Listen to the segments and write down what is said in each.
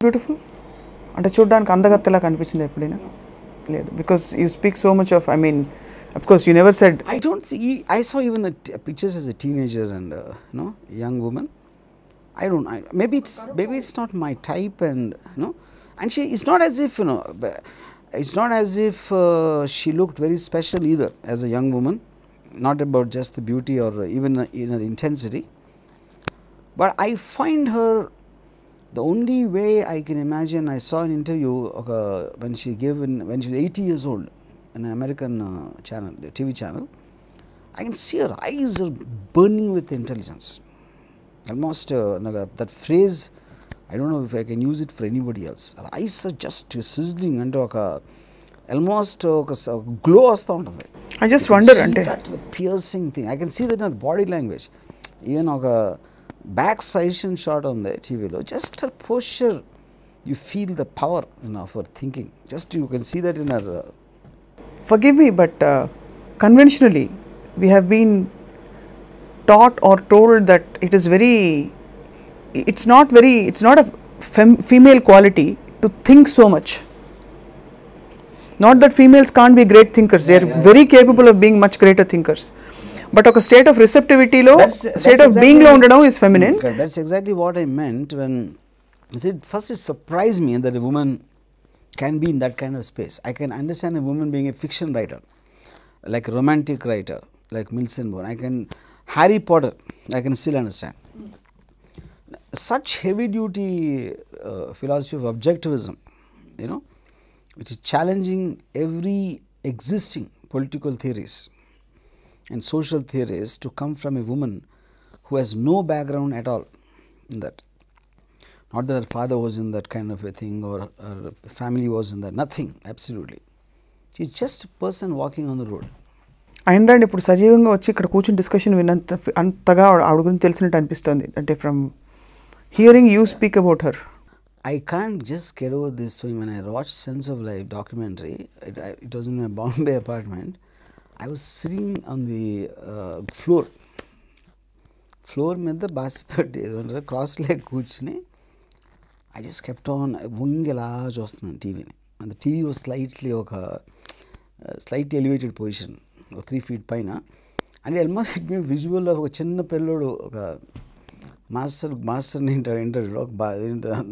Beautiful అంటే చూడడానికి అందగత్తెలా కనిపించింది ఎప్పుడైనా లేదు because you speak so much of I mean of course you never said I don't see I saw even the pictures as a teenager and young woman. Maybe it's not my type, and and she, it's not as if it's not as if she looked very special either as a young woman, not about just the beauty or even in her intensity, but I find her the only way I can imagine. I saw an interview when she was 80 years old in an American channel, TV channel. I can see her eyes are burning with intelligence. Almost that phrase, I don't know if I can use it for anybody else. Her eyes are just sizzling and almost glow vastha untadi. I just wonder ante that the piercing thing. I can see that in her body language. Even back session shot on the TV lo, just her posture, you feel the power of her thinking. Just you can see that in her forgive me, but conventionally we have been taught or told that it's not a female quality to think so much. Not that females can't be great thinkers, they are very capable of being much greater thinkers, but a state of receptivity lo, state of exactly being lo undadam is feminine. That's exactly what I meant when I said first it surprised me that a woman can be in that kind of space. I can understand a woman being a fiction writer, like a romantic writer, like Milton Bourne. Harry Potter, I can still understand. Such heavy duty philosophy of objectivism, which is challenging every existing political theories and social theories to come from a woman who has no background at all in that. Not that her father was in that kind of a thing or her family was in that, nothing, absolutely. She is just a person walking on the road. And ఇప్పుడు సజీవంగా వచ్చి ఇక్కడ కూర్చుని discussion అంతగా ఆవిడ గురించి తెలిసినట్టు అనిపిస్తుంది అంటే from hearing you speak about her. I can't just get over this thing. When I watched Sense of Life documentary, it was in my Bombay apartment. I was sitting on the floor మీద బాసిపెట్టి cross leg కూర్చుని I just kept on వంగేలా చూస్తున్నాను టీవీని. And the TV was slightly elevated position, 3 feet పైన. And almost it gave visual of ఒక చిన్న పిల్లోడు ఒక మాస్టర్ని ఇంటర్వ్యూ ఒక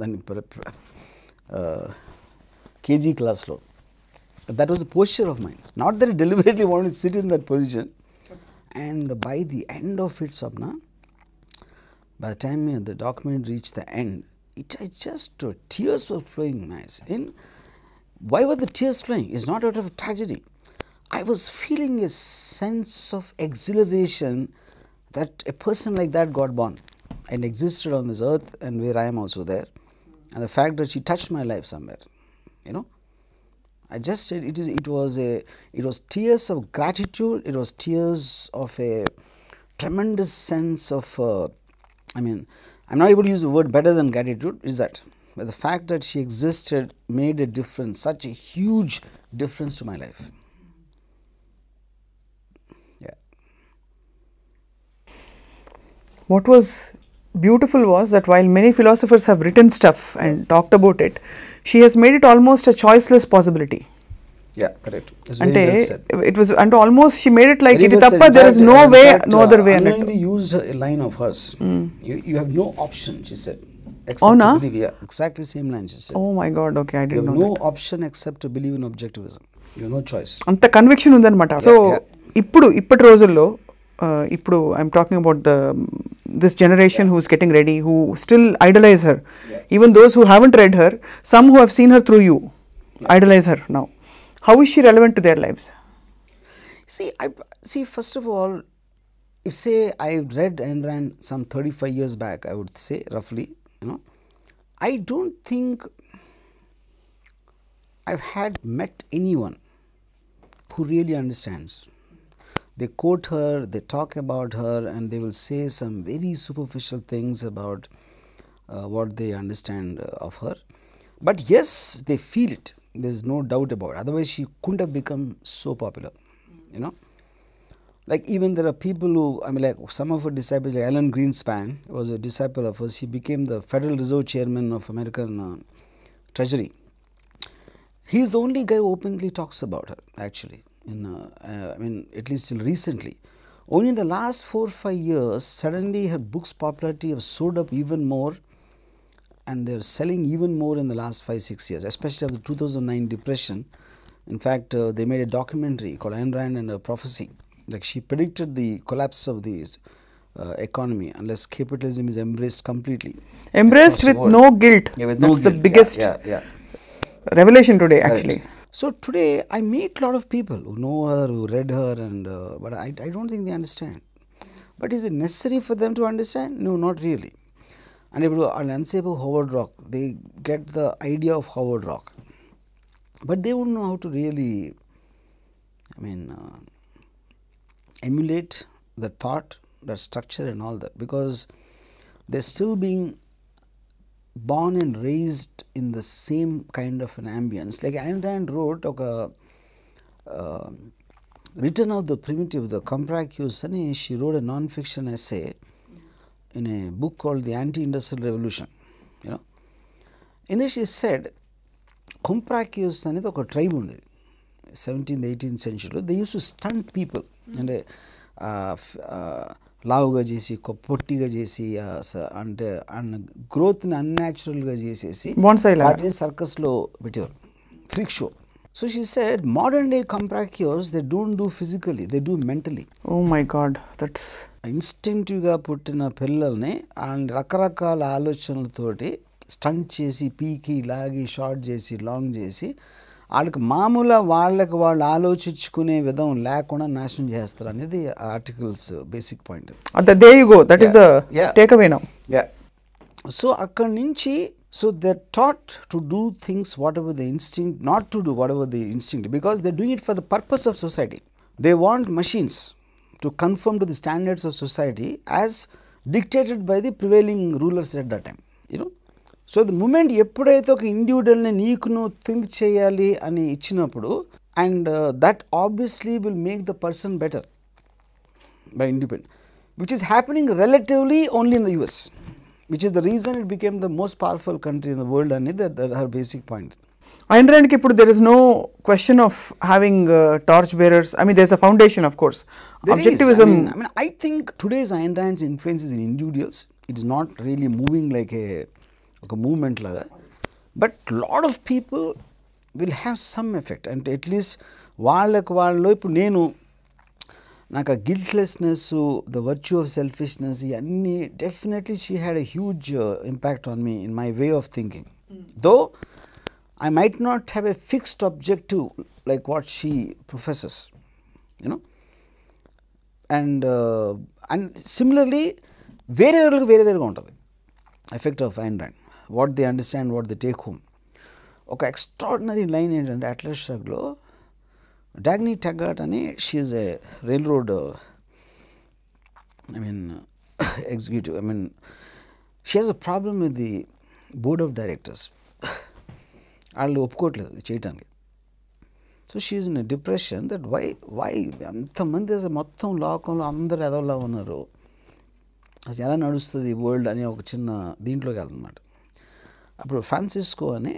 దాన్ని కేజీ క్లాస్లో. That was the posture of mine. Not that I deliberately wanted to sit in that position. And by the end of it, Swapna, by the time the document reached the end, tears were flowing nice. And why were the tears flowing? It's not out of a tragedy. I was feeling a sense of exhilaration that a person like that got born and existed on this earth, and where I am also there. And the fact that she touched my life somewhere, I just said it was tears of gratitude. It was tears of a tremendous sense of I'm not able to use the word better than gratitude. Is that but the fact that she existed made a difference, such a huge difference to my life. Yeah. What was beautiful was that while many philosophers have written stuff and talked about it, she has made it almost a choiceless possibility. Yeah, correct. That's very well said. It was, and almost she made it like very it is well tappa, there is no way, no other way. Unknowingly used a line of hers. You have no option, she said, except to believe. Yeah, exactly same line she said. Oh my God, okay, I didn't know You have no that. option except to believe in objectivism. You have no choice. అంత conviction ఉందన్నమాట. So ఇప్పటి రోజుల్లో ఇప్పుడు I'm talking about this generation who is getting ready, who still idolize her, even those who haven't read her, some who have seen her through you idolize her now. How is she relevant to their lives? See, first of all, if say I read Ayn Rand some 35 years back, I would say roughly, I don't think I've met anyone who really understands. They quote her, they talk about her, and they will say some very superficial things about what they understand of her. But yes, they feel it. There's no doubt about it. Otherwise, she couldn't have become so popular. Like even there are people who, like some of her disciples, like Alan Greenspan was a disciple of hers. He became the Federal Reserve Chairman of American Treasury. He's the only guy who openly talks about her, actually, I mean, at least till recently. Only in the last 4 or 5 years, suddenly her books' popularity have soared up even more, and they're selling even more in the last 5-6 years, especially after the 2009 depression. In fact, they made a documentary called Ayn Rand and Her Prophecy. Like, she predicted the collapse of the economy unless capitalism is embraced completely. Embraced with no guilt. Yeah, with That's no the guilt. biggest revelation today, actually. Correct. So today I meet a lot of people who know her, who read her, and but I don't think they understand. But is it necessary for them to understand? No, not really. And if you say about Howard Rock, they get the idea of Howard Rock, but they won't know how to really, I mean, emulate the thought, the structure, and all that, because they're still being born and raised in the same kind of an ambience. Like Ayn Rand wrote Return of the Primitive, the Comprachus, and she wrote a non-fiction essay in a book called The Anti-Industrial Revolution. You know, in there she said, Comprachus అనేది ఒక tribe ఉండేది 17th 18th century. They used to stunt people and లావుగా చేసి పొట్టిగా చేసి అంటే గ్రోత్ని అన్యాచురల్గా చేసేసి వాటిని సర్కస్లో పెట్టేవారు, freak show. So she said modern day comprachicos they don't do physically, they do mentally. Oh my god, that's ఇన్స్టింక్టివ్గా పుట్టిన పిల్లల్ని రకరకాల ఆలోచనలతోటి స్టంట్ చేసి పీకి లాగి షార్ట్ చేసి లాంగ్ చేసి వాళ్ళకి మామూలుగా వాళ్ళు ఆలోచించుకునే విధం లేకుండా నాశనం చేస్తారు అనేది articles basic point. there you go, that is the takeaway now. So అక్కడి నుంచి so they taught to do things whatever the instinct, not to do whatever the instinct, because they're doing it for the purpose of society. They want machines to conform to the standards of society as dictated by the prevailing rulers at that time, you know. So the moment ఎప్పుడైతే ఒక ఇండివిజువల్ని నీకు నువ్వు think చేయాలి అని ఇచ్చినప్పుడు, and that obviously will make the person better by independent, which is happening relatively only in the US, which is the reason it became the most powerful country in the world అనేది her basic point. Ayn Randకి ఇప్పుడు there is no question of having torch bearers. I mean, there's a foundation, of course. Objectivism. I mean, I think today's Ayn Rand's influence is in individuals. It is not really moving like ఒక moment లాగా, but lot of people will have some effect. అంటే at least వాళ్ళు ఇప్పుడు నాకు ఆ guiltlessness, the virtue of selfishness, ఇవన్నీ definitely she had a huge impact on me in my way of thinking. Though I might not have a fixed objective like what she professes, you know. And similarly వేరేగా ఉంటుంది effect of Ayn Rand, what they understand, what they take home. ఒక extraordinary line ఏంటంటే Atlas షరగ్లో Dagny Taggart అని, she is a railroad executive. She has a problem with the board of directors. వాళ్ళు ఒప్పుకోవట్లేదు అది చేయటానికి. So she is in a depression that why అంతమంది అసలు మొత్తం లోకంలో అందరూ ఎదవలా ఉన్నారు, అసలు ఎలా నడుస్తుంది వరల్డ్ అని ఒక చిన్న దీంట్లోకి వెళ్తుందన్నమాట. అప్పుడు ఫ్రాన్సిస్కో అని,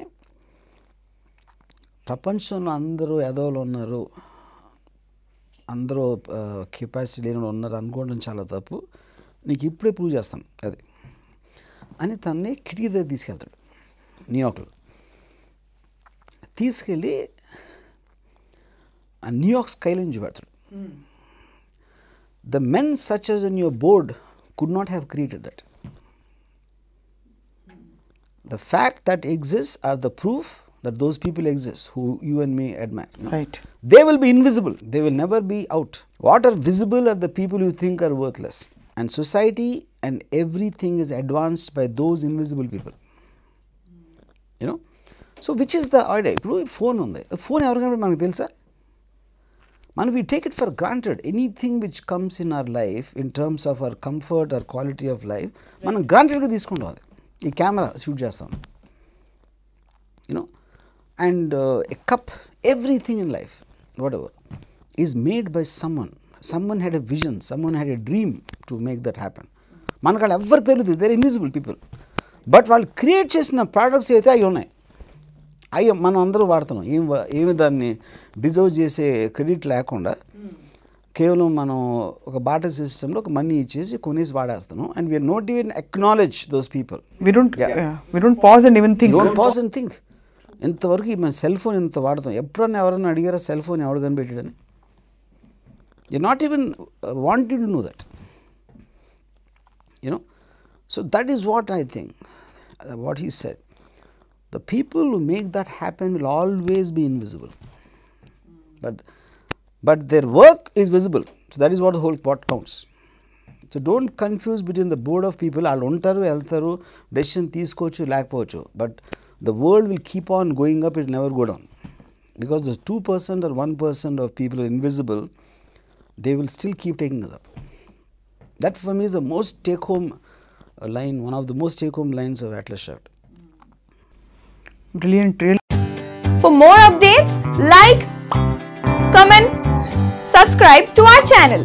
ప్రపంచంలో అందరూ ఎదవలు ఉన్నారు, అందరూ కెపాసిటీ లేని ఉన్నారు అనుకోవడం చాలా తప్పు, నీకు ఇప్పుడే ప్రూవ్ చేస్తాను అది అని తన్ని కిటికీ దగ్గర తీసుకెళ్తాడు న్యూయార్క్లో. తీసుకెళ్ళి ఆ న్యూయార్క్ స్కైలైన్ చూపెడతాడు. The men such as in your board could not have created that. The fact that exists are the proof that those people exist who you and me admire. Right. They will be invisible. They will never be out. What are visible are the people you think are worthless. And society and everything is advanced by those invisible people. You know? So which is the idea? ఇప్పుడు phone ఉంది, phone ఎవరికైనా మనకు తెలుసా? we take it for granted. Anything which comes in our life in terms of our comfort or quality of life, మనం గ్రాంటెడ్గా తీసుకుంటాం. ఈ camera shoot చేస్తాం, and a cup, everything in life, whatever, is made by someone. Someone had a vision, someone had a dream to make that happen. మనకు వాళ్ళు ఎవరి పేరు, they're invisible people. But వాళ్ళు create చేసిన ప్రోడక్ట్స్ అయితే అవి ఉన్నాయి. మనం అందరూ వాడుతున్నాం, ఏమి దాన్ని డిజర్వ్ చేసే క్రెడిట్ లేకుండా కేవలం మనం ఒక బాటర్ సిస్టంలో ఒక మనీ ఇచ్చేసి కొనేసి వాడేస్తున్నాం. And we're not even acknowledge those people. We don't pause and even think. Don't pause and think. ఇంతవరకు మన సెల్ ఫోన్ ఇంత వాడతాం. ఎప్పుడన్నా ఎవరన్నా అడిగారా సెల్ ఫోన్ ఎవడు కనిపెట్టాడని? You're not even wanting to know that. So that is what I think, what he said. The people who make that happen will always be invisible. But their work is visible. So that is what the whole pot counts. So don't confuse between the board of people. Allu untaru eltaru decision teeskochu lekpochu, but the world will keep on going up, it will never go down, because those 2% or 1% of people are invisible. They will still keep taking us up. That for me is the most take home line, one of the most take home lines of Atlas Shrugged. Brilliant, really. For more updates, like, comment, subscribe to our channel.